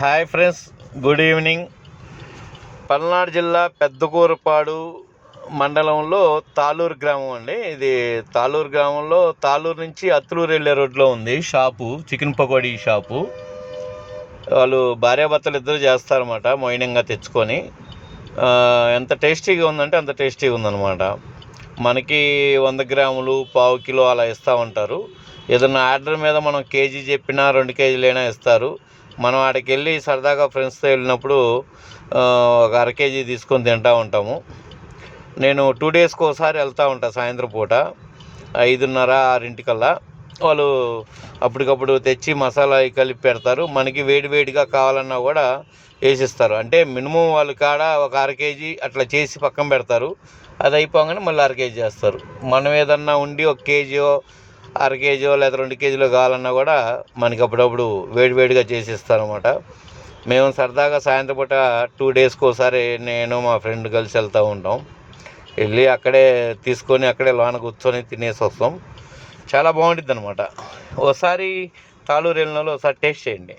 Hi friends, good evening. Palnadu జిల్లా పెద్దకూరపాడు మండలంలో తాళూరు గ్రామం అండి. ఇది తాళూరు గ్రామంలో తాళూరు నుంచి అత్తులూరు వెళ్ళే రోడ్లో ఉంది షాపు, చికెన్ పకోడీ షాపు. వాళ్ళు భార్యాభర్తలు ఇద్దరు చేస్తారన్నమాట, మొయినంగా తెచ్చుకొని. ఎంత టేస్టీగా ఉందంటే అంత టేస్టీగా ఉందన్నమాట. మనకి 100 గ్రాములు, పావు కిలో అలా ఇస్తూ ఉంటారు. ఏదన్నా ఆర్డర్ మీద మనం కేజీ చెప్పినా 2 కేజీలైనా ఇస్తారు. మనం ఆడికి వెళ్ళి సరదాగా ఫ్రెండ్స్తో వెళ్ళినప్పుడు ఒక అర కేజీ తీసుకొని తింటూ ఉంటాము. నేను 2 డేస్కి ఒకసారి వెళ్తూ ఉంటాను. సాయంత్రం పూట 5:30, 6 వాళ్ళు అప్పటికప్పుడు తెచ్చి మసాలా కలిపి పెడతారు. మనకి వేడివేడిగా కావాలన్నా కూడా వేసిస్తారు. అంటే మినిమం వాళ్ళు కాడ ఒక అర కేజీ అట్లా చేసి పక్కన పెడతారు. అది అయిపోగానే మళ్ళీ అర కేజీ చేస్తారు. మనం ఏదన్నా ఉండి 1 కేజీయో, అర కేజీయో లేదా 2 కేజీలో కావాలన్నా కూడా మనకి అప్పుడప్పుడు వేడివేడిగా చేసి ఇస్తారన్నమాట. మేము సరదాగా సాయంత్రం పూట 2 డేస్కి ఒకసారి నేను మా ఫ్రెండ్ కలిసి వెళ్తూ ఉంటాం. వెళ్ళి అక్కడే తీసుకొని అక్కడే లోన కూర్చొని తినేసి వస్తాం. చాలా బాగుంటుంది అన్నమాట. ఒకసారి తాళూరు వెళ్ళిన వాళ్ళు ఒకసారి టేస్ట్ చేయండి.